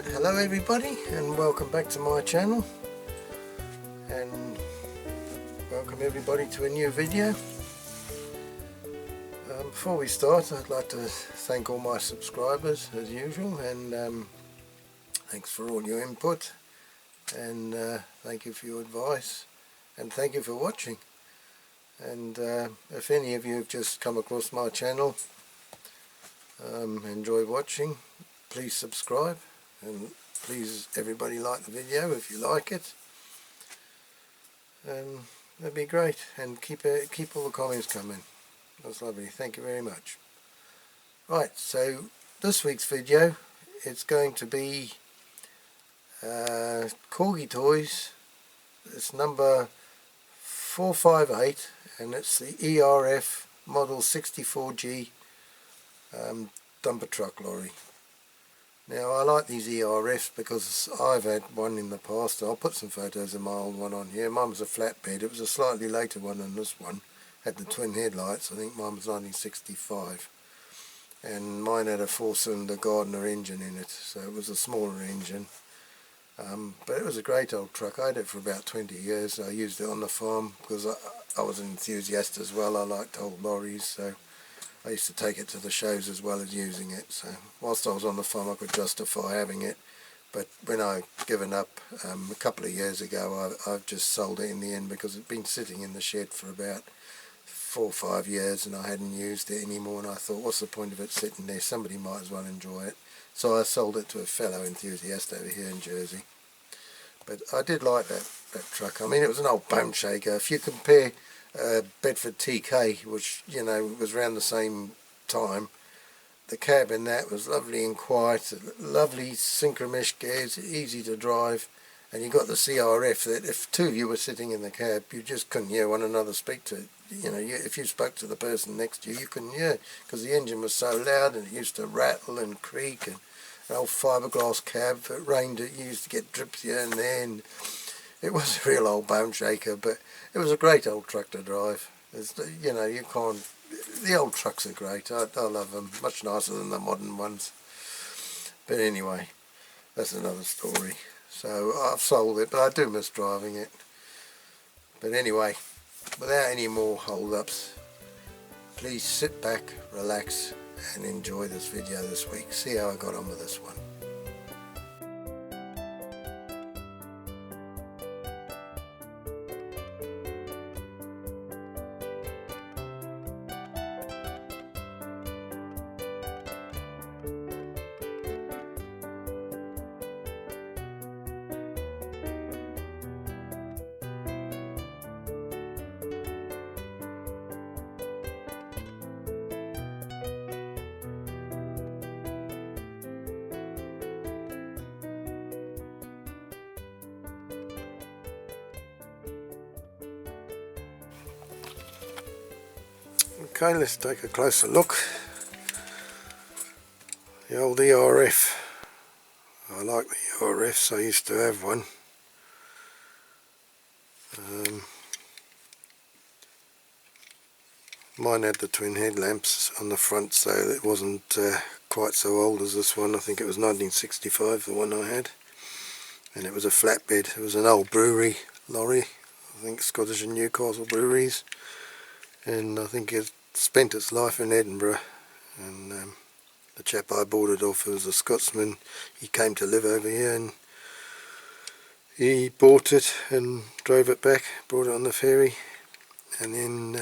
Right, hello everybody and welcome back to my channel, and welcome everybody to a new video. Before we start, I'd like to thank all my subscribers as usual, and thanks for all your input, and thank you for your advice, and thank you for watching. And if any of you have just come across my channel, enjoy watching, please subscribe, and please everybody like the video if you like it, and that'd be great. And keep all the comments coming. That's lovely, thank you very much. Right, so this week's video, it's going to be Corgi toys. It's number 458 and it's the E.R.F model 64G dumper truck lorry. Now I like these E.R.Fs because I've had one in the past. I'll put some photos of my old one on here. Mine was a flatbed. It was a slightly later one than this one. Had the twin headlights. I think mine was 1965. And mine had a 4-cylinder Gardner engine in it, so it was a smaller engine. But it was a great old truck. I had it for about 20 years. I used it on the farm because I was an enthusiast as well. I liked old lorries, so I used to take it to the shows as well as using it. So whilst I was on the farm I could justify having it, but when I given up a couple of years ago, I've just sold it in the end because it'd been sitting in the shed for about 4 or 5 years and I hadn't used it anymore, and I thought, what's the point of it sitting there? Somebody might as well enjoy it. So I sold it to a fellow enthusiast over here in Jersey. But I did like that truck. I mean, it was an old bone shaker. If you compare Bedford TK, which, you know, was around the same time, the cab in that was lovely and quiet, lovely synchromesh gears, easy to drive, and you got the E.R.F that if two of you were sitting in the cab, you just couldn't hear one another speak to. You know, if you spoke to the person next to you, you couldn't hear, because the engine was so loud and it used to rattle and creak, and an old fiberglass cab. If it rained, it used to get drips here and there, and it was a real old bone shaker, but it was a great old truck to drive. You know, you can't. The old trucks are great. I love them. Much nicer than the modern ones. But anyway, that's another story. So I've sold it, but I do miss driving it. But anyway, without any more hold-ups, please sit back, relax, and enjoy this video this week. See how I got on with this one. Okay, let's take a closer look. The old E.R.F. I like the E.R.Fs, I used to have one. Mine had the twin headlamps on the front, so it wasn't quite so old as this one. I think it was 1965, the one I had. And it was a flatbed. It was an old brewery lorry, I think Scottish and Newcastle breweries. And I think it spent its life in Edinburgh, and the chap I bought it off, who was a Scotsman, he came to live over here and he bought it and drove it back, brought it on the ferry, and then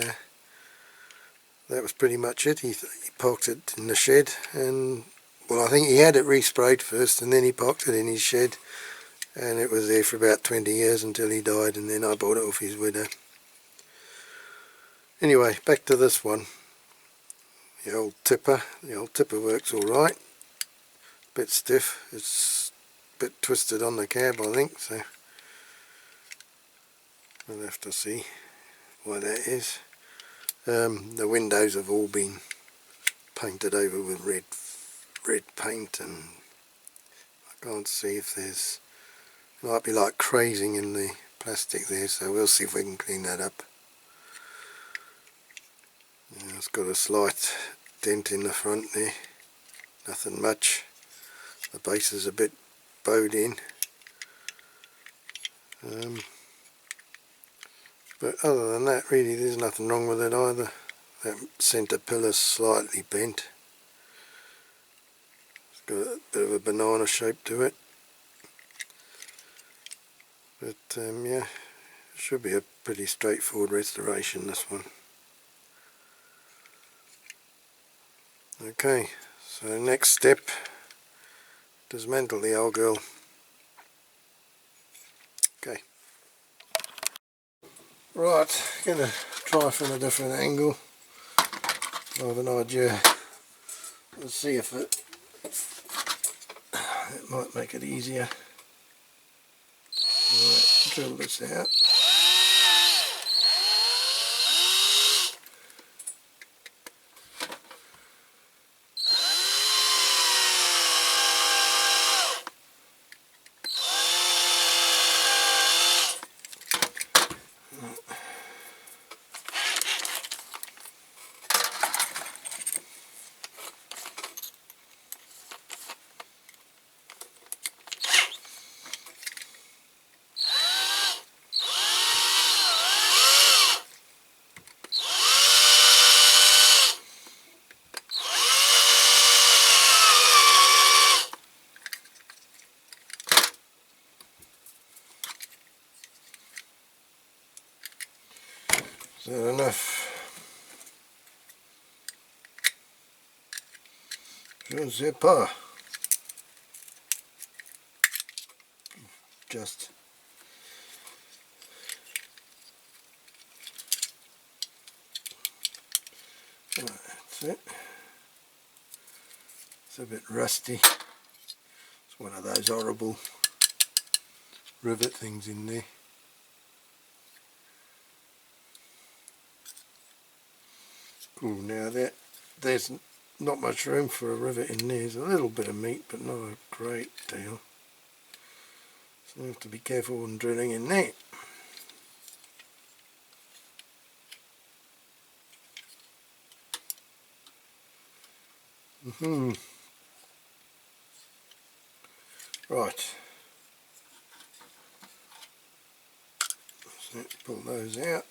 that was pretty much it. He parked it in the shed, and well, I think he had it resprayed first and then he parked it in his shed, and it was there for about 20 years until he died, and then I bought it off his widow. Anyway, back to this one, the old tipper. The old tipper works alright, bit stiff, it's a bit twisted on the cab I think, so we'll have to see why that is. The windows have all been painted over with red paint, and I can't see if there's, might be like crazing in the plastic there, so we'll see if we can clean that up. Yeah, it's got a slight dent in the front there, nothing much. The base is a bit bowed in. But other than that, really there's nothing wrong with it either. That centre pillar's slightly bent. It's got a bit of a banana shape to it. But yeah, it should be a pretty straightforward restoration, this one. Okay, so next step, dismantle the old girl. Okay. Right, gonna try from a different angle. I have an idea. Let's see if it might make it easier. Right, drill this out. Is that enough? Je ne sais pas. Just that's it. It's a bit rusty. It's one of those horrible rivet things in there. Cool, now there's not much room for a rivet in there. There's a little bit of meat, but not a great deal. So you have to be careful when drilling in there. Right. So pull those out.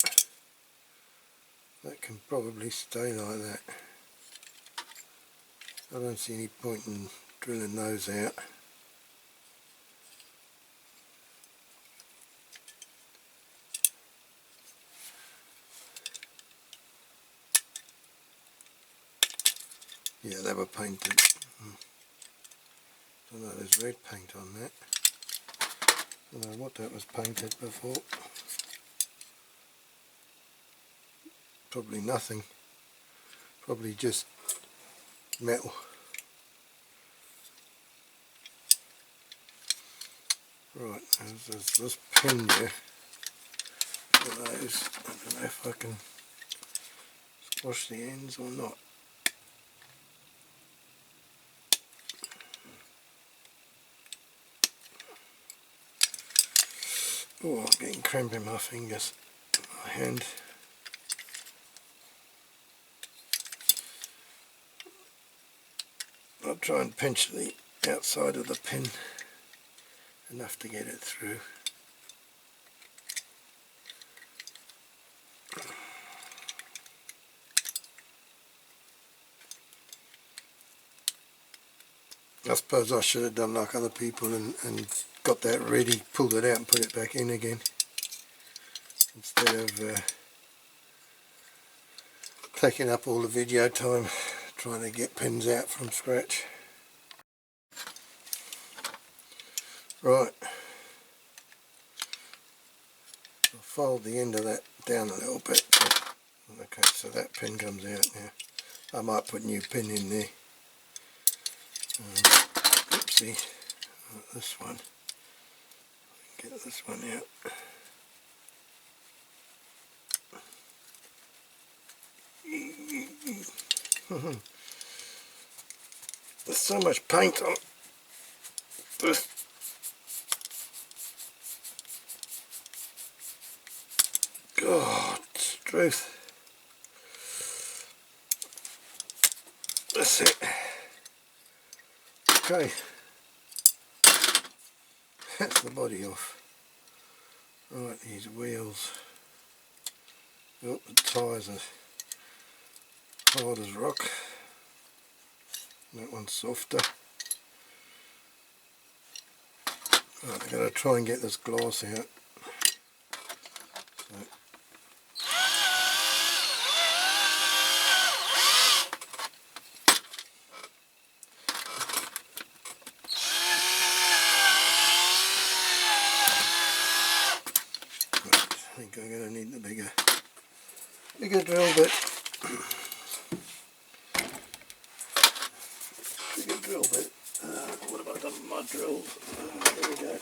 That can probably stay like that. I don't see any point in drilling those out. Yeah, they were painted. Don't know, there's red paint on that. Don't know what that was painted before. Probably nothing. Probably just metal. Right, there's this pin here for those. I don't know if I can squash the ends or not. Oh, I'm getting cramp in my fingers, my hand. I'll try and pinch the outside of the pin enough to get it through. I suppose I should have done like other people and got that ready, pulled it out and put it back in again, instead of taking up all the video time trying to get pins out from scratch. Right, I'll fold the end of that down a little bit. Okay, so that pin comes out now. I might put a new pin in there. Oopsie, this one. Get this one out. There's so much paint on this. God, truth. That's it. Okay. That's the body off. Right, these wheels. Oh, the tyres are hard as rock. That one's softer. Right, I've got to try and get this glass out. So. I think I'm going to need the bigger drill bit. Bigger drill bit. What have I done with my drills? There we go.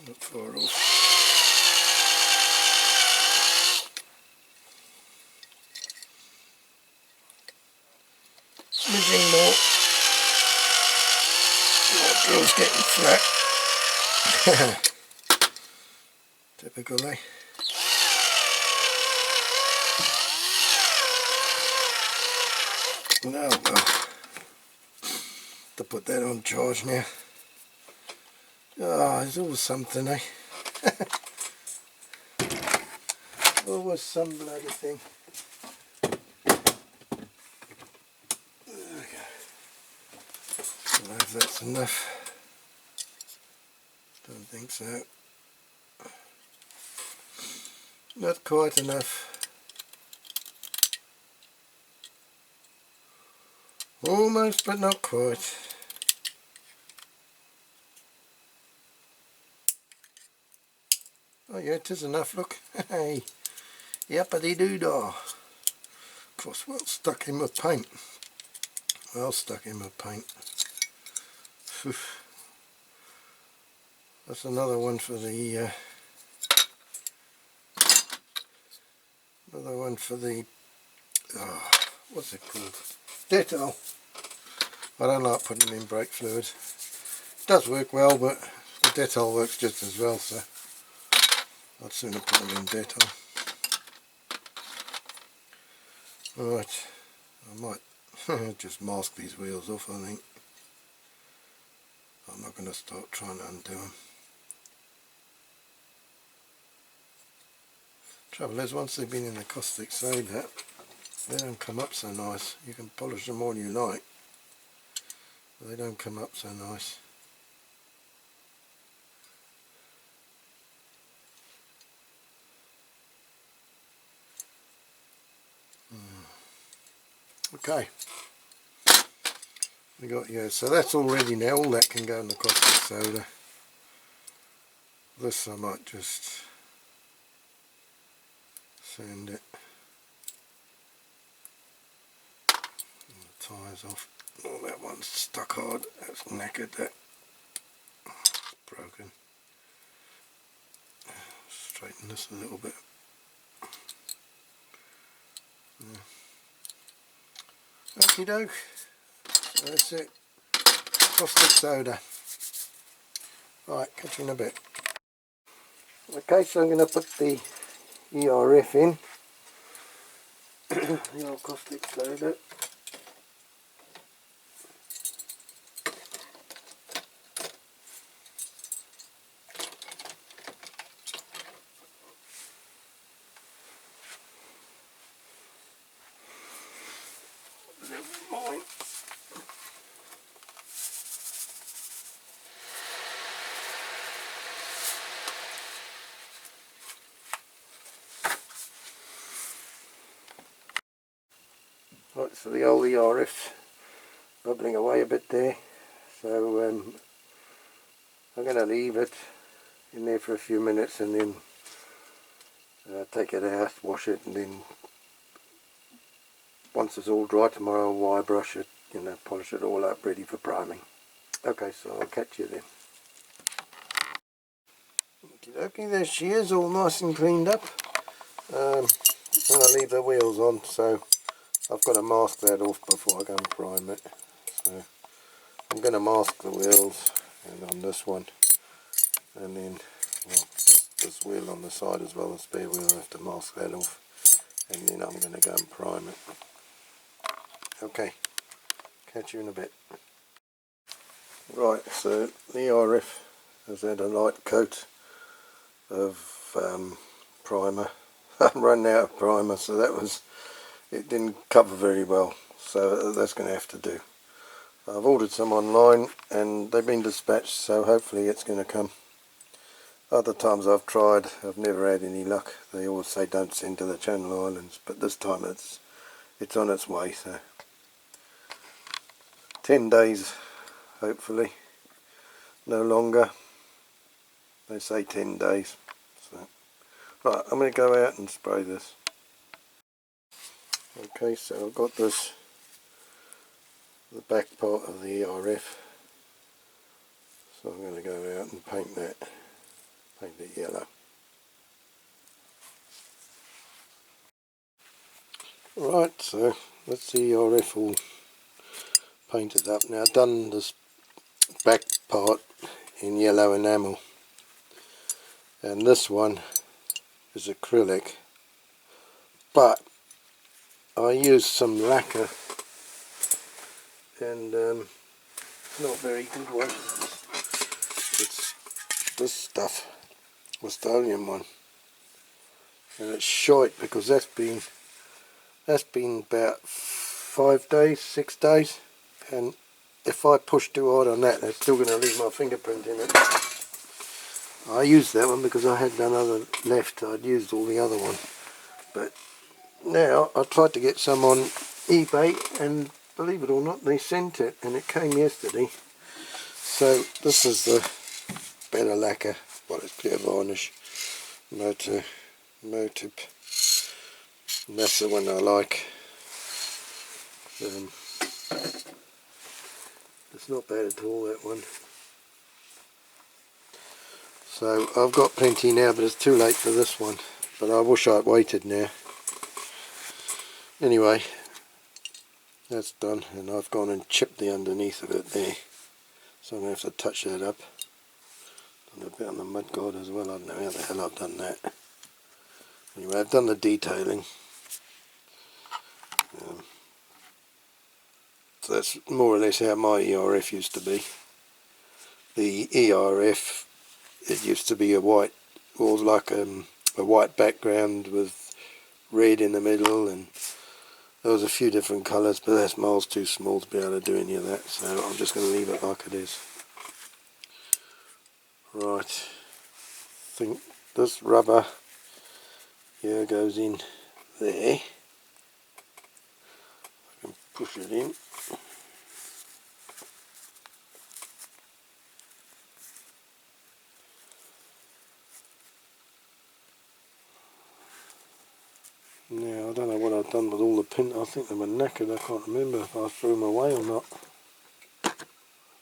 Not far off. Smidging more. My drill's getting flat. Typical, eh? No, well, to put that on charge now. Oh, there's always something, eh? Always some bloody thing. There we go. I don't know if that's enough. Don't think so. Not quite enough. Almost, but not quite. Oh yeah, it is enough, look. Hey, yappity-doo-dah. Of course, well stuck in with paint. Well stuck in with paint. Phew. That's another one for the what's it called? Dettol. I don't like putting them in brake fluid. It does work well, but the Dettol works just as well, so I'd sooner put them in Dettol. Right, I might just mask these wheels off, I think. I'm not going to start trying to undo them. Trouble is, once they've been in the caustic soda, they don't come up so nice. You can polish them all you like, but they don't come up so nice. Okay, we got, yeah, so that's all ready now. All that can go in the caustic soda. This I might just sand it. And the tyres off. Oh, that one's stuck hard. That's knackered, that. It's broken. Straighten this a little bit. Yeah. Okie doke. So that's it. Caustic soda. Right, catch you in a bit. Okay, so I'm going to put the E.R.F in. The old caustic soda. Right, so the old E.R.F bubbling away a bit there, so I'm going to leave it in there for a few minutes and then take it out, wash it, and then once it's all dry tomorrow I'll wire brush it, polish it all up ready for priming. Okay, so I'll catch you then. Okay, there she is, all nice and cleaned up. I'm going to leave the wheels on, so I've got to mask that off before I go and prime it. So I'm going to mask the wheels, and on this one, and then well, this wheel on the side as well, the spare wheel, I have to mask that off, and then I'm going to go and prime it. Okay, catch you in a bit. Right, so the E.R.F has had a light coat of primer. I'm running out of primer, so it didn't cover very well, so that's going to have to do. I've ordered some online and they've been dispatched, so hopefully it's going to come. Other times I've tried, I've never had any luck. They always say don't send to the Channel Islands, but this time it's on its way, so 10 days hopefully, no longer. They say 10 days. So right, I'm going to go out and spray this. Okay, so I've got the back part of the E.R.F, so I'm going to go out and paint it yellow. Right, so that's the E.R.F all painted up. Now I've done this back part in yellow enamel, and this one is acrylic, but I used some lacquer, and not very good one. It's this stuff, Australian one, and it's shite because that's been about 5 days, 6 days, and if I push too hard on that, it's still going to leave my fingerprint in it. I used that one because I had none other left. I'd used all the other one, but now I tried to get some on eBay, and believe it or not, they sent it, and it came yesterday. So this is the better lacquer. Well, it's clear varnish, Motor, and that's the one I like. It's not bad at all, that one. So I've got plenty now, but it's too late for this one. But I wish I'd waited now. Anyway, that's done, and I've gone and chipped the underneath of it there. So I'm going to have to touch that up. Done a bit on the mudguard as well. I don't know how the hell I've done that. Anyway, I've done the detailing. So that's more or less how my E.R.F used to be. The E.R.F, it used to be a white, or like a white background with red in the middle, and there was a few different colours, but that's miles too small to be able to do any of that, so I'm just going to leave it like it is. Right, I think this rubber here goes in there. I can push it in. Now, I don't know what I've done with all the pins. I think they were knackered. I can't remember if I threw them away or not.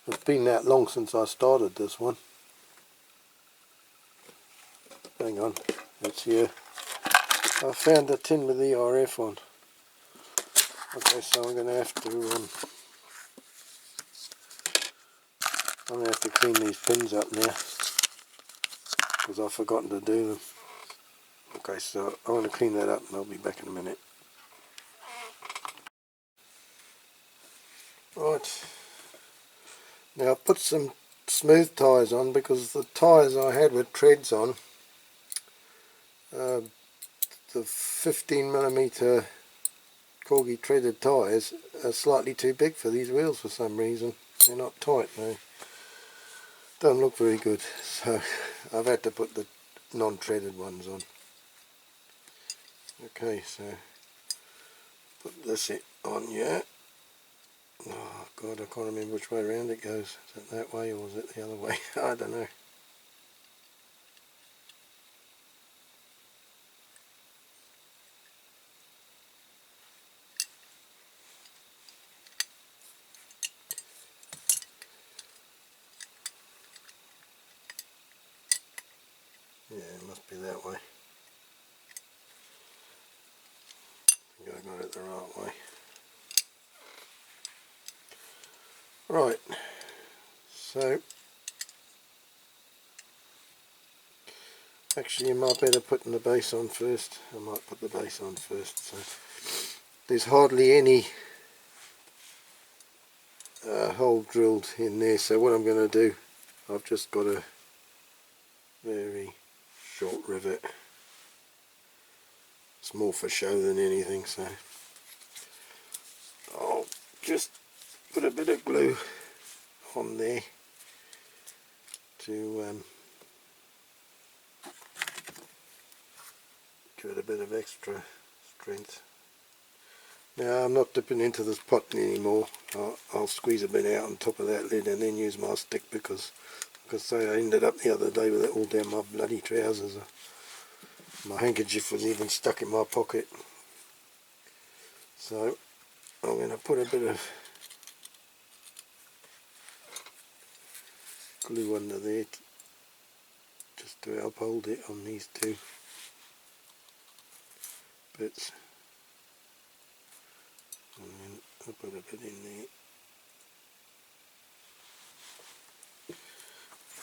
It's been that long since I started this one. Hang on, it's here. I found a tin with the E.R.F on. Okay, so I'm going to have to clean these pins up now, because I've forgotten to do them. Okay, so I'm going to clean that up and I'll be back in a minute. Right, now I've put some smooth tyres on, because the tyres I had with treads on, the 15mm Corgi treaded tyres are slightly too big for these wheels for some reason. They're not tight, they don't look very good, so I've had to put the non-treaded ones on. Okay, so put this on here. Oh god, I can't remember which way around it goes. Is it that way or is it the other way? I don't know. Yeah, it must be that way. it the right way. Right, so actually you might better putting the base on first. I might put the base on first. So there's hardly any hole drilled in there, so what I'm going to do, I've just got a very short rivet. It's more for show than anything, so I'll just put a bit of glue on there to give it a bit of extra strength. Now I'm not dipping into this pot anymore. I'll squeeze a bit out on top of that lid and then use my stick, because like I say, I ended up the other day with it all down my bloody trousers. My handkerchief was even stuck in my pocket. So I'm going to put a bit of glue under there just to help hold it on these two bits. And then I'll put a bit in there.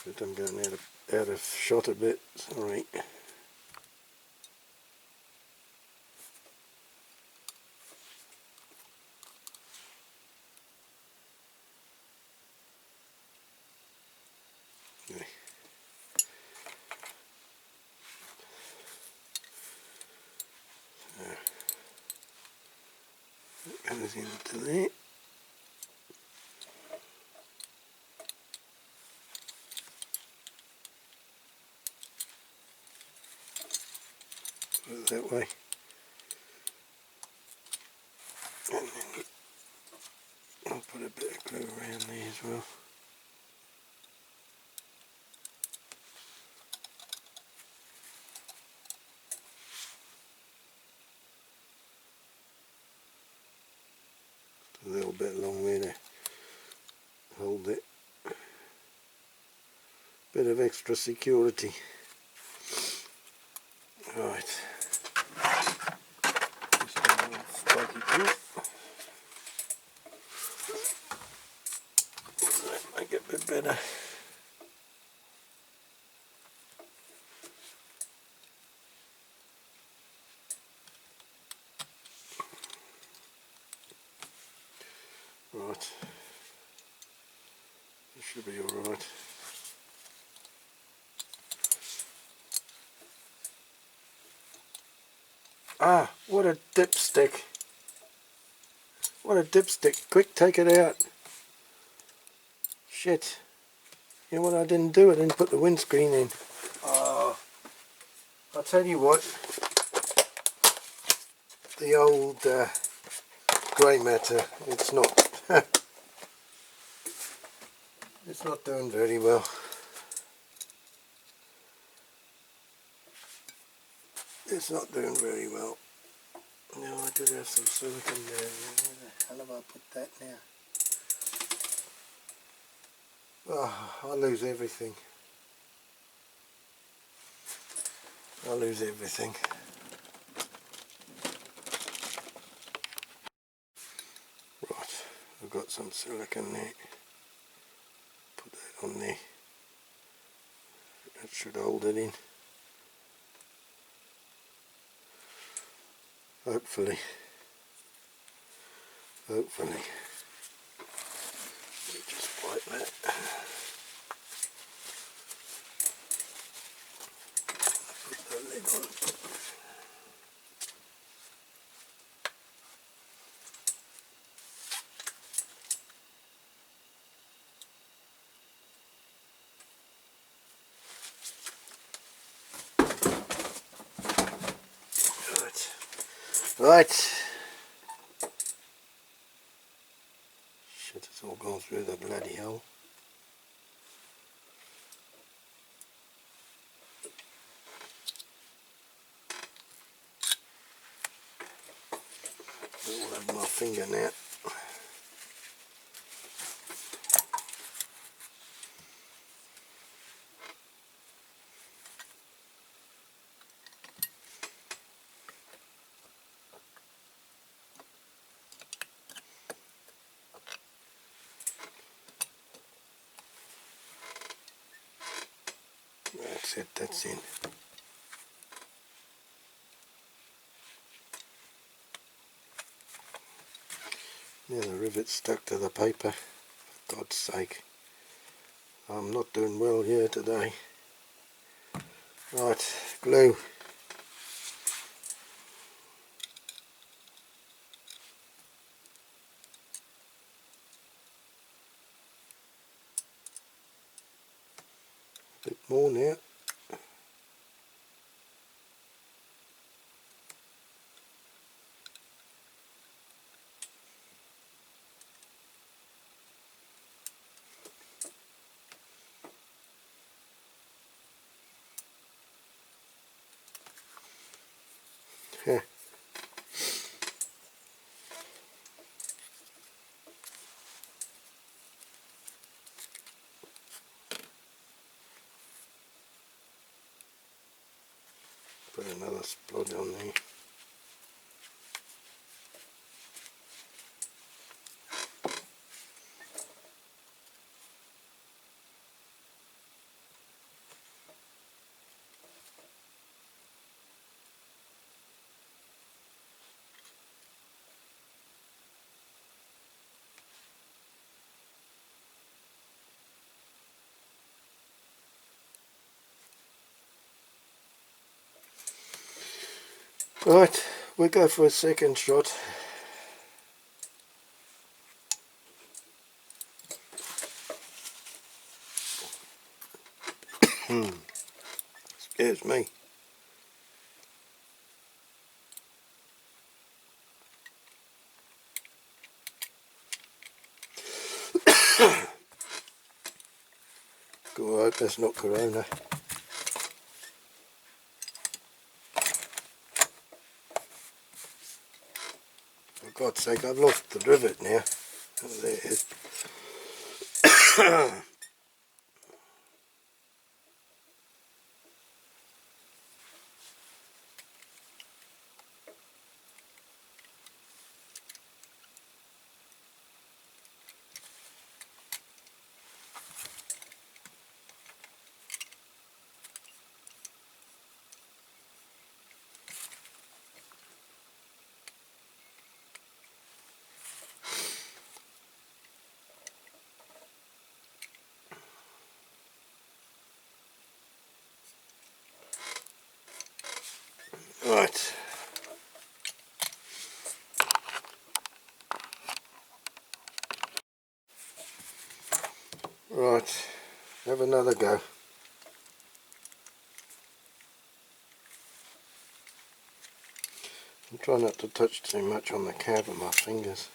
But I'm going out of shot a bit, sorry. Okay. So that goes into there. Put it that way. And then I'll put a bit of glue around there as well. A little bit along there to hold it. Bit of extra security. Right. Just a little spiky bit. Make it a bit better. Right. This should be alright. Ah, what a dipstick. What a dipstick. Quick, take it out. Shit. You know what I didn't do? I didn't put the windscreen in. Oh, I'll tell you what. The old grey matter, it's not it's not doing very well. It's not doing very well. No, I did have some silicone there. Where the hell have I put that now? Oh, I lose everything. I lose everything. Right, I've got some silicone there. Put that on there. That should hold it in. Hopefully. Hopefully. Let me just wipe that. Put the lid on. Right. Shit, it's all gone through the bloody hole. I'll have my finger now. That's it, that's in. Yeah, the rivet's stuck to the paper, for God's sake. I'm not doing well here today. Right, glue. A bit more now. Yeah. Put another splodge on there. Right, we'll go for a second shot. Scares me. Go, I hope that's not Corona. For God's sake, I've lost the rivet now. Oh, there it is. Right. Right. Have another go. I'm trying not to touch too much on the cab of my fingers.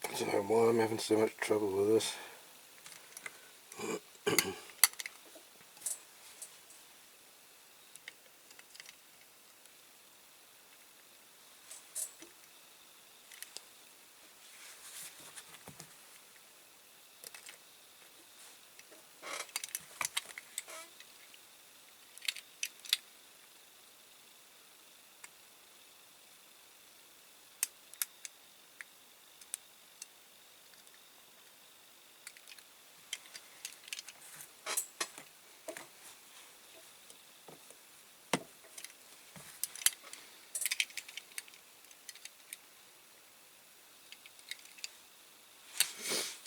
I don't know why I'm having so much trouble with this.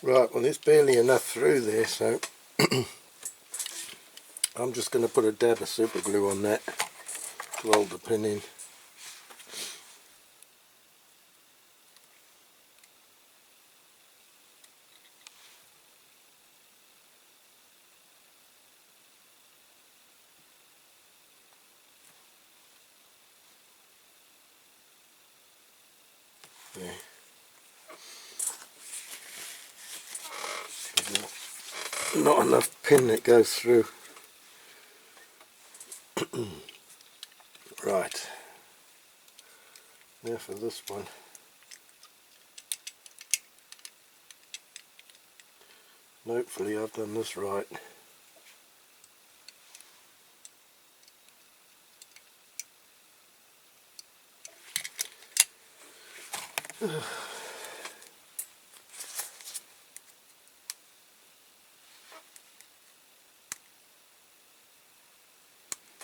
Right, well there's barely enough through there, so I'm just going to put a dab of super glue on that to hold the pin in. Yeah. Not enough pin that goes through. Right, now for this one. Hopefully I've done this right.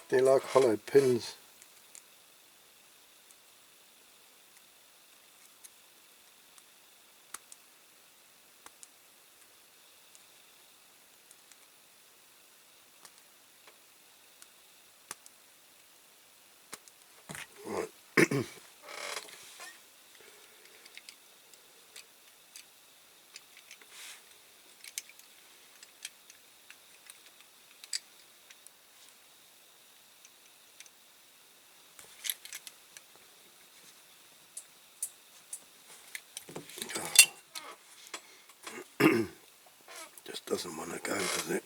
They're like hollow pins. Right. Just doesn't want to go, does it?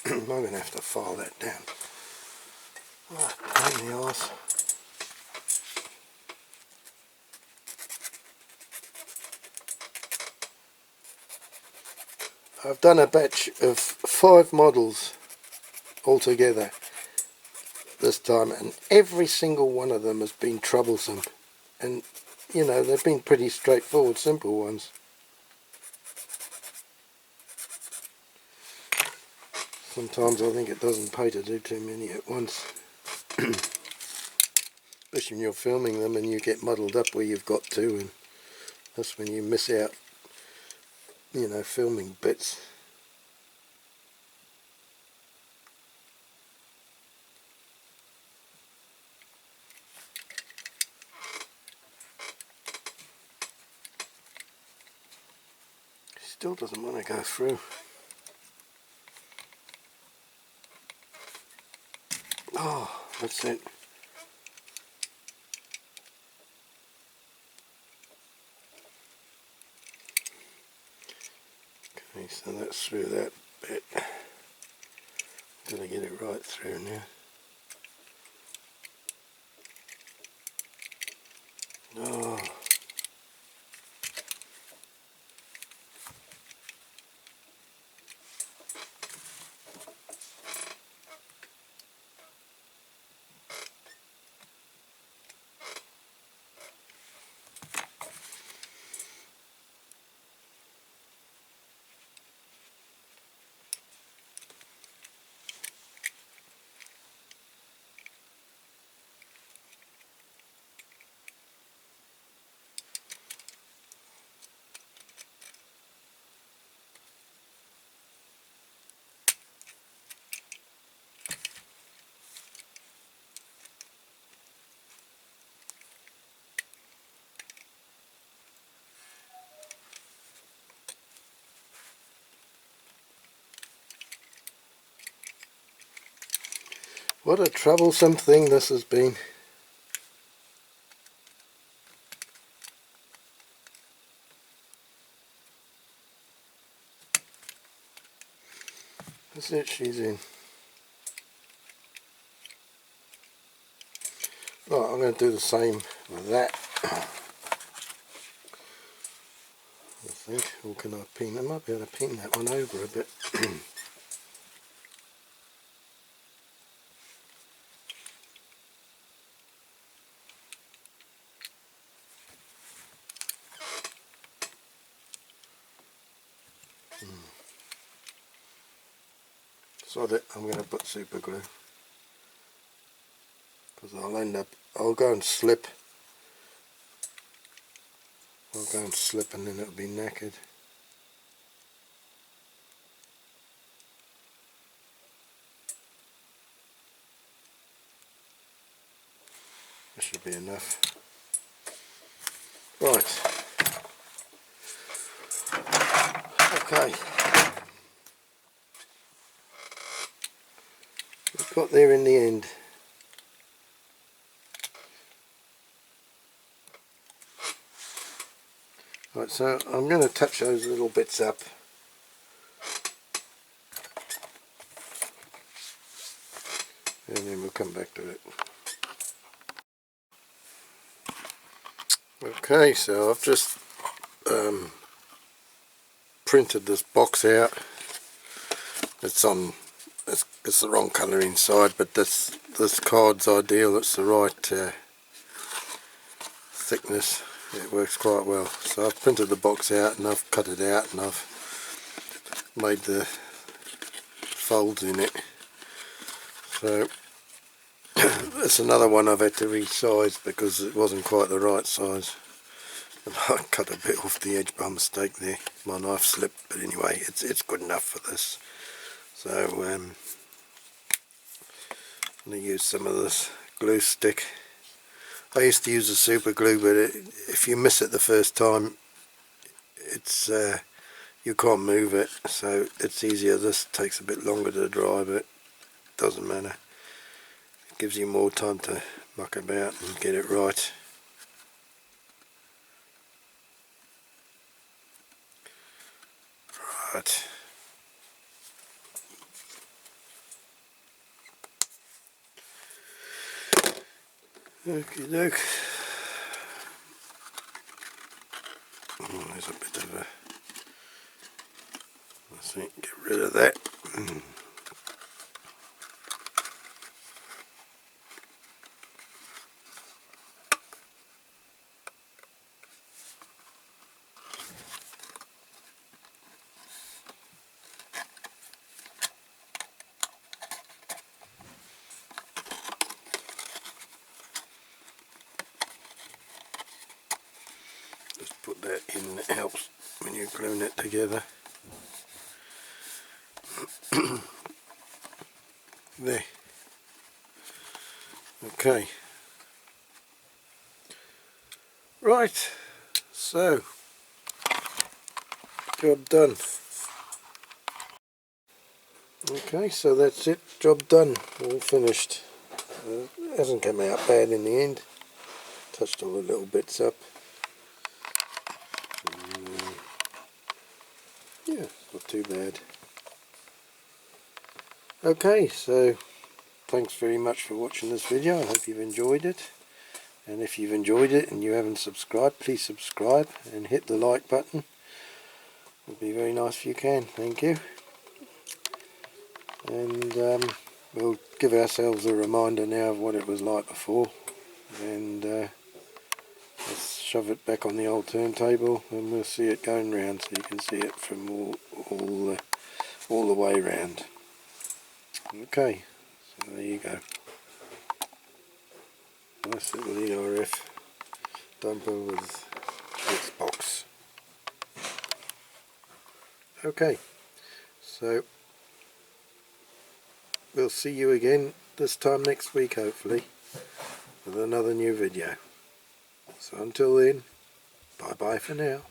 I'm going to have to file that down. Oh, pain in the arse. I've done a batch of 5 models altogether this time, and every single one of them has been troublesome. And you know, they've been pretty straightforward, simple ones. Sometimes I think it doesn't pay to do too many at once. Especially when you're filming them and you get muddled up where you've got to, and that's when you miss out, you know, filming bits. Still doesn't want to go through. Oh, that's it. Okay, so that's through that bit. Gotta get it right through now. Oh. What a troublesome thing this has been. That's it, she's in. Right, I'm going to do the same with that. I think, or can I pin? I might be able to pin that one over a bit. Sod it, I'm going to put super glue, because I'll go and slip. I'll go and slip and then it'll be knackered. That should be enough. Right, Okay. We got there in the end. Right, so I'm going to touch those little bits up. And then we'll come back to it. Okay, so I've just printed this box out. It's the wrong colour inside, but this card's ideal. It's the right thickness. It works quite well. So I've printed the box out and I've cut it out and I've made the folds in it. So it's another one I've had to resize because it wasn't quite the right size. And I cut a bit off the edge by mistake there. My knife slipped, but anyway, it's good enough for this. So I'm going to use some of this glue stick. I used to use a super glue, but if you miss it the first time, it's you can't move it, so it's easier. This takes a bit longer to dry, but it doesn't matter. It gives you more time to muck about and get it right. Right. Okie doke. Oh, there's a bit of a... Let's see, get rid of that. Just put that in, it helps when you're gluing it together. There. Okay. Right, so job done. Okay, so that's it, job done, all finished. Hasn't come out bad in the end. Touched all the little bits up. Yeah, not too bad. Okay, so thanks very much for watching this video. I hope you've enjoyed it. And if you've enjoyed it and you haven't subscribed, please subscribe and hit the like button. It would be very nice if you can. Thank you. And we'll give ourselves a reminder now of what it was like before. And let's shove it back on the old turntable and we'll see it going round, so you can see it from all the way round. Okay, so there you go. Nice little E.R.F dumper with its box. Okay, so we'll see you again this time next week, hopefully, with another new video. So until then, bye bye for now.